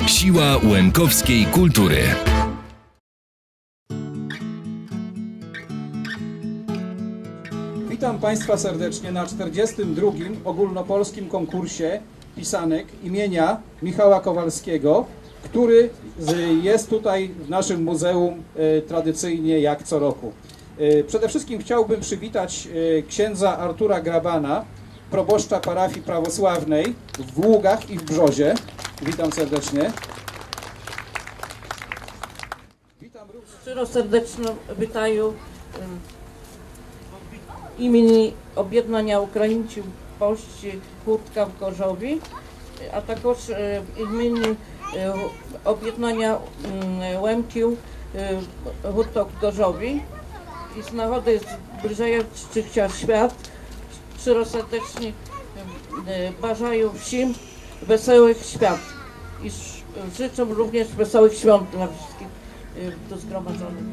Siła łemkowskiej kultury. Witam Państwa serdecznie na 42. ogólnopolskim konkursie pisanek imienia Michała Kowalskiego, który jest tutaj w naszym muzeum tradycyjnie jak co roku. Przede wszystkim chciałbym przywitać księdza Artura Grabana, proboszcza parafii prawosławnej w Ługach i w Brzozie. Witam serdecznie. Witam również. Szczero serdeczno witaję imieni Objednania Ukraińców Polscy Hurtka w Gorzowie, a також imieni Objednania Łemków Hurtok w Gorzowie. I z nagody zbliżających się świat szczero serdecznie bажаю всім wesołych świąt i życzę również wesołych świąt dla wszystkich tu zgromadzonych.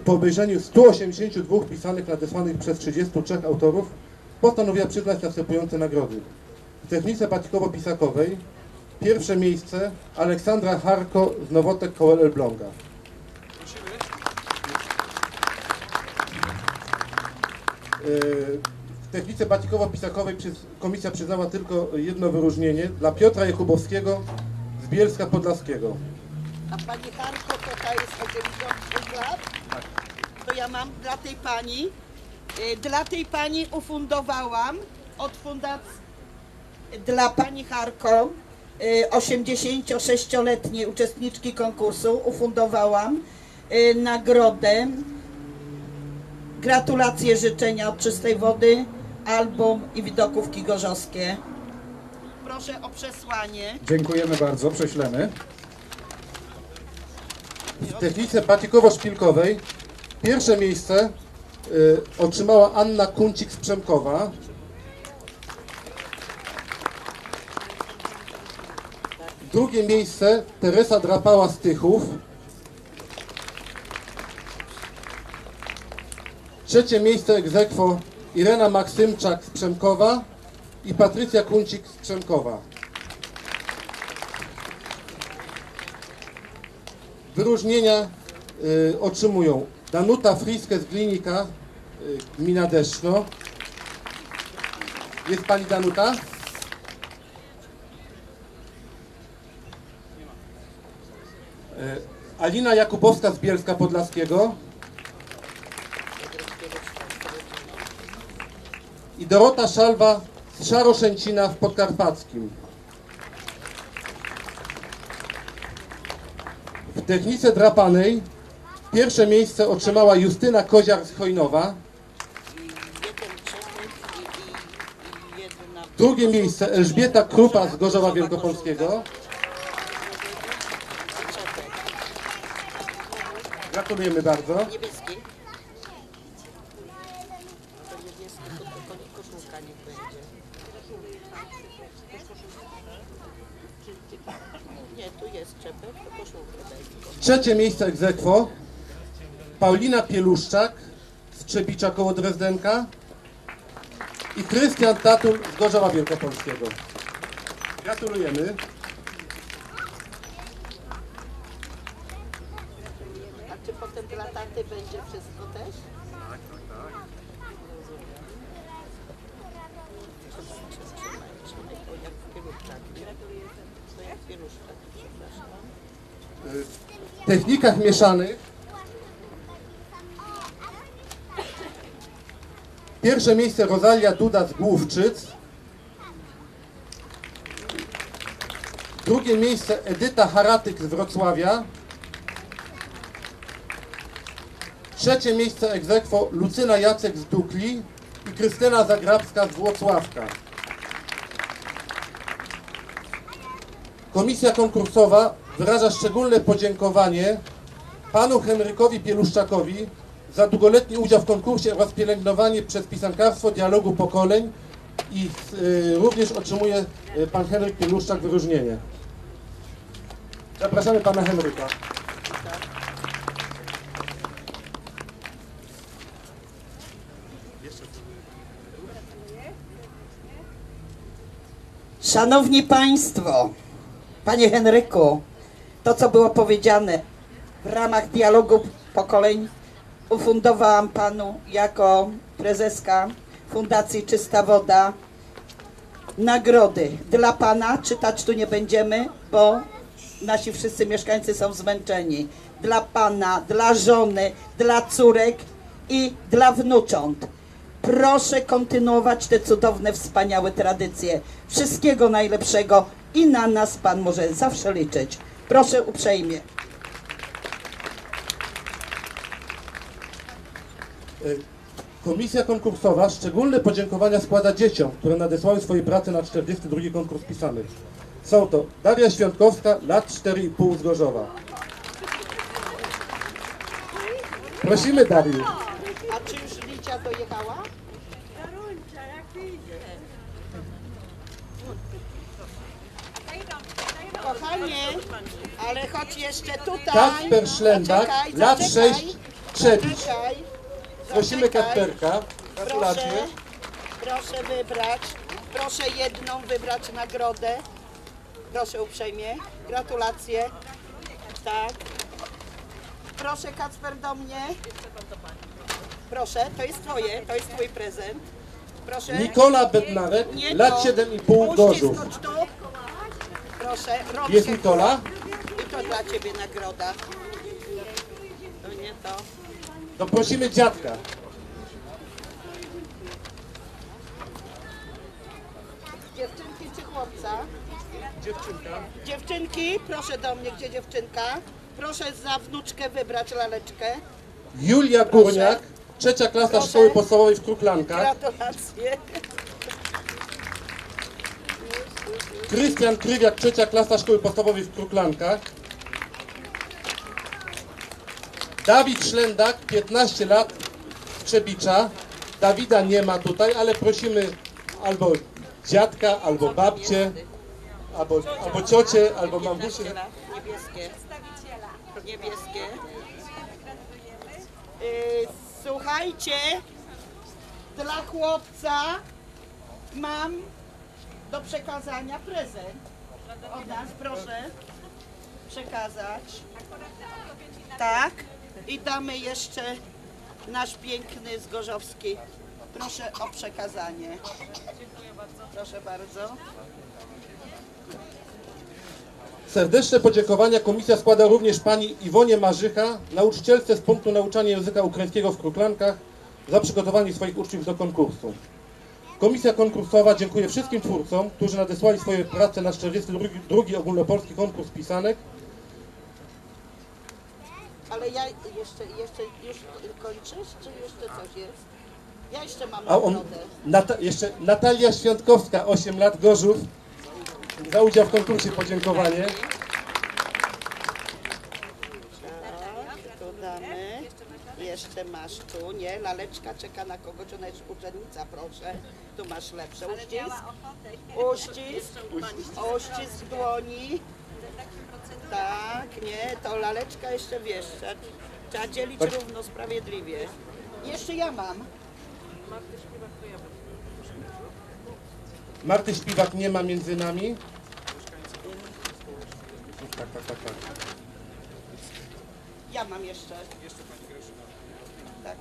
po obejrzeniu 182 pisanek nadesłanych przez 33 autorów, postanowiła przyznać następujące nagrody. W technice batikowo-pisakowej pierwsze miejsce Aleksandra Harko z Nowotek koło Elbląga. W technice batikowo-pisakowej komisja przyznała tylko jedno wyróżnienie dla Piotra Jakubowskiego z Bielska Podlaskiego. A pani Hanko to jest 83 lat? Tak. To ja mam dla tej pani ufundowałam od fundacji dla pani Harko 86-letniej uczestniczki konkursu ufundowałam nagrodę Gratulacje, życzenia od czystej wody, album i widokówki gorzowskie. Proszę o przesłanie. Dziękujemy bardzo, prześlemy. W technice batikowo-szpilkowej pierwsze miejsce otrzymała Anna Kuncik z Przemkowa. Drugie miejsce Teresa Drapała z Tychów. Trzecie miejsce ex aequo Irena Maksymczak z Przemkowa i Patrycja Kuncik z Przemkowa. Wyróżnienia otrzymują Danuta Friskę z Glinika, gmina Deszno. Jest pani Danuta? Alina Jakubowska z Bielska Podlaskiego. I Dorota Szalwa z Szaroszęcina w Podkarpackim. W technice drapanej pierwsze miejsce otrzymała Justyna Koziak z Chojnowa. Drugie miejsce Elżbieta Krupa z Gorzowa Wielkopolskiego. Gratulujemy bardzo. Trzecie miejsce ex aequo Paulina Pieluszczak z Trzebicza koło Drezdenka i Krystian Tatul z Gorzowa Wielkopolskiego. Gratulujemy. A czy potem dla taty będzie wszystko też? Tak. To jak pieluszczak, przepraszam. W technikach mieszanych pierwsze miejsce Rosalia Duda z Główczyc. Drugie miejsce Edyta Haratyk z Wrocławia. Trzecie miejsce ex aequo Lucyna Jacek z Dukli i Krystyna Zagrabska z Włocławka. Komisja konkursowa wyraża szczególne podziękowanie panu Henrykowi Pieluszczakowi za długoletni udział w konkursie oraz pielęgnowanie przez pisankarstwo dialogu pokoleń i również otrzymuje pan Henryk Pieluszczak wyróżnienie. Zapraszamy pana Henryka. Szanowni Państwo, Panie Henryku, to co było powiedziane w ramach dialogu pokoleń ufundowałam Panu jako prezeska Fundacji Czysta Woda nagrody dla Pana. Czytać tu nie będziemy, bo nasi wszyscy mieszkańcy są zmęczeni. Dla Pana, dla żony, dla córek i dla wnucząt. Proszę kontynuować te cudowne, wspaniałe tradycje. Wszystkiego najlepszego i na nas Pan może zawsze liczyć. Proszę uprzejmie. Komisja konkursowa szczególne podziękowania składa dzieciom, które nadesłały swoje prace na 42. konkurs pisany. Są to Daria Świątkowska, lat 4,5 z Gorzowa. Prosimy Dariusz. A czy już Licia dojechała? Kochanie, ale chodź jeszcze tutaj. Kacper Szlendak, Zaczekaj, lat zaczekaj. 6 Trzebić. Zaczekaj. Prosimy Kacperka. Gratulacje. Proszę wybrać. Proszę jedną wybrać nagrodę. Proszę uprzejmie. Gratulacje. Tak. Proszę Kacper do mnie. Proszę, to jest twoje, to jest twój prezent. Proszę. Nikola Bednarek, Nie lat to. 7,5, Gorzów. Uściskać tu. Proszę, rączkę. Jest Nikola? I to dla ciebie nagroda. To nie to. To prosimy dziadka. Dziewczynki czy chłopca? Dziewczynka. Dziewczynki, proszę do mnie, gdzie dziewczynka? Proszę za wnuczkę wybrać laleczkę. Julia Górniak, trzecia klasa Proszę. szkoły podstawowej w Kruklankach. Gratulacje. Krystian Krywiak, trzecia klasa szkoły podstawowej w Kruklankach. Dawid Szlendak, 15 lat, z Trzebicza. Dawida nie ma tutaj, ale prosimy albo dziadka, albo babcię, albo ciocię, albo mamusię. Niebieskie. Niebieskie. Słuchajcie, dla chłopca mam do przekazania prezent. Od nas, proszę przekazać. Tak. I damy jeszcze nasz piękny Zgorzowski. Proszę o przekazanie. Dziękuję bardzo. Proszę bardzo. Serdeczne podziękowania komisja składa również pani Iwonie Marzycha, nauczycielce z punktu nauczania języka ukraińskiego w Kruklankach, za przygotowanie swoich uczniów do konkursu. Komisja konkursowa dziękuję wszystkim twórcom, którzy nadesłali swoje prace na 42. ogólnopolski konkurs pisanek. Ale ja jeszcze już kończysz, czy jeszcze coś jest? Ja jeszcze mam A on, nagrodę. jeszcze Natalia Świątkowska, 8 lat, Gorzów, za udział w konkursie podziękowanie. Tak, tu damy. Jeszcze masz tu, nie? Laleczka czeka na kogoś, ona jest uczennica, proszę. Tu masz lepsze. Uścisk dłoni. Tak, nie, to laleczka jeszcze wiesz, trzeba dzielić równo, sprawiedliwie. Jeszcze ja mam. Marty Śpiwak nie ma między nami. Tak. Ja mam jeszcze. Tak.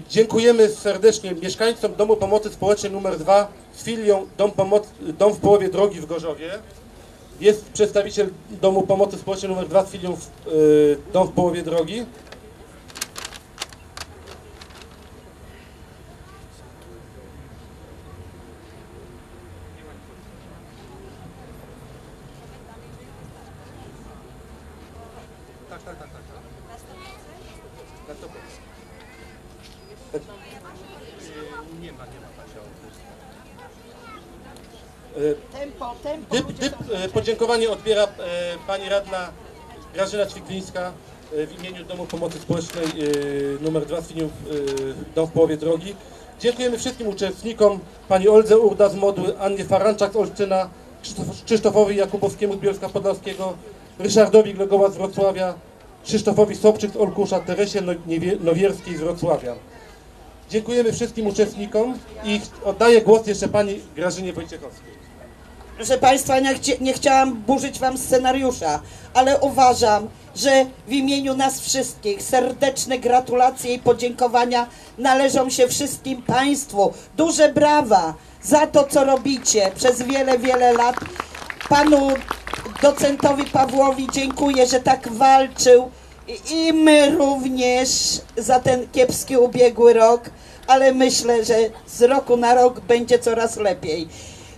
Dziękujemy serdecznie mieszkańcom Domu Pomocy Społecznej nr 2 z filią Dom w połowie drogi w Gorzowie. Jest przedstawiciel Domu Pomocy Społecznej nr 2 z filią Dom w połowie drogi. Tempo. ludzie są- Podziękowanie odbiera pani radna Grażyna Ćwiklińska w imieniu Domu Pomocy Społecznej nr 2 z filią Dom w połowie drogi. Dziękujemy wszystkim uczestnikom, pani Oldze Urda z Modły, Annie Faranczak z Olsztyna, Krzysztofowi Jakubowskiemu z Bielska Podlaskiego, Ryszardowi Glegowa z Wrocławia, Krzysztofowi Sobczyk z Olkusza, Teresie Nowierskiej z Wrocławia. Dziękujemy wszystkim uczestnikom i oddaję głos jeszcze pani Grażynie Wojciechowskiej. Proszę Państwa, nie chciałam burzyć Wam scenariusza, ale uważam, że w imieniu nas wszystkich serdeczne gratulacje i podziękowania należą się wszystkim Państwu. Duże brawa za to, co robicie przez wiele, wiele lat. Panu docentowi Pawłowi dziękuję, że tak walczył i my również za ten kiepski ubiegły rok, ale myślę, że z roku na rok będzie coraz lepiej.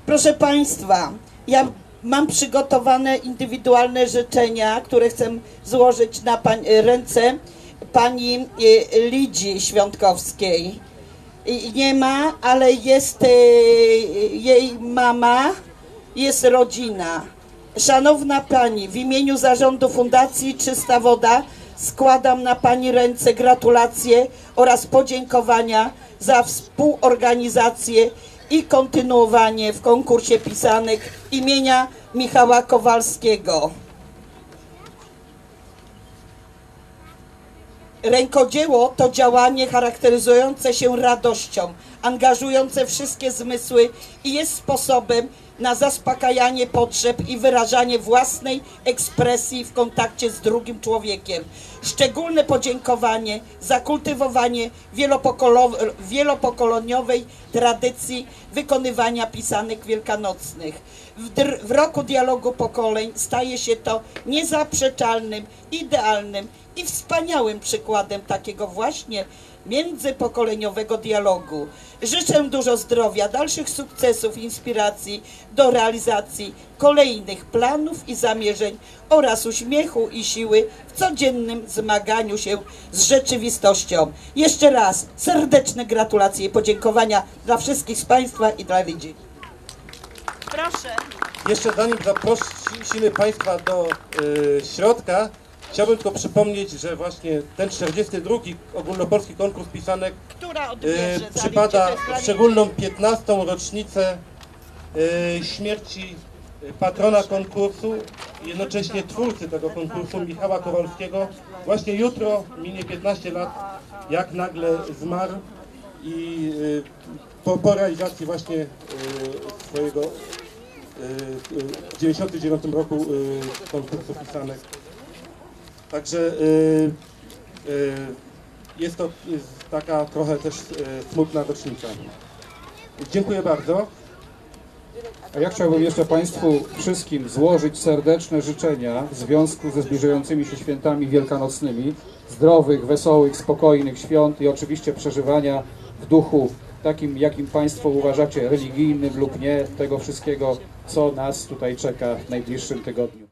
Proszę Państwa, ja mam przygotowane indywidualne życzenia, które chcę złożyć na ręce pani Lidzi Świątkowskiej. Nie ma, ale jest jej mama, jest rodzina. Szanowna Pani, w imieniu zarządu Fundacji Czysta Woda składam na Pani ręce gratulacje oraz podziękowania za współorganizację i kontynuowanie w konkursie pisanek imienia Michała Kowalskiego. Rękodzieło to działanie charakteryzujące się radością, angażujące wszystkie zmysły i jest sposobem na zaspokajanie potrzeb i wyrażanie własnej ekspresji w kontakcie z drugim człowiekiem. Szczególne podziękowanie za kultywowanie wielopokoleniowej tradycji wykonywania pisanek wielkanocnych. W roku dialogu pokoleń staje się to niezaprzeczalnym, idealnym i wspaniałym przykładem takiego właśnie międzypokoleniowego dialogu. Życzę dużo zdrowia, dalszych sukcesów, inspiracji do realizacji kolejnych planów i zamierzeń oraz uśmiechu i siły w codziennym zmaganiu się z rzeczywistością. Jeszcze raz serdeczne gratulacje i podziękowania dla wszystkich z Państwa i dla ludzi. Proszę. Jeszcze zanim zaprosimy Państwa do środka, chciałbym tylko przypomnieć, że właśnie ten 42. ogólnopolski konkurs pisanek Która odbierze przypada w szczególną 15. rocznicę śmierci patrona konkursu i jednocześnie twórcy tego konkursu, Michała Kowalskiego. Właśnie jutro minie 15 lat, jak nagle zmarł i po realizacji właśnie swojego w 1999 roku konkursu pisanek. Także jest to taka trochę też smutna rocznica. Dziękuję bardzo. A ja chciałbym jeszcze Państwu wszystkim złożyć serdeczne życzenia w związku ze zbliżającymi się świętami wielkanocnymi. Zdrowych, wesołych, spokojnych świąt i oczywiście przeżywania w duchu takim, jakim Państwo uważacie, religijnym lub nie, tego wszystkiego, co nas tutaj czeka w najbliższym tygodniu.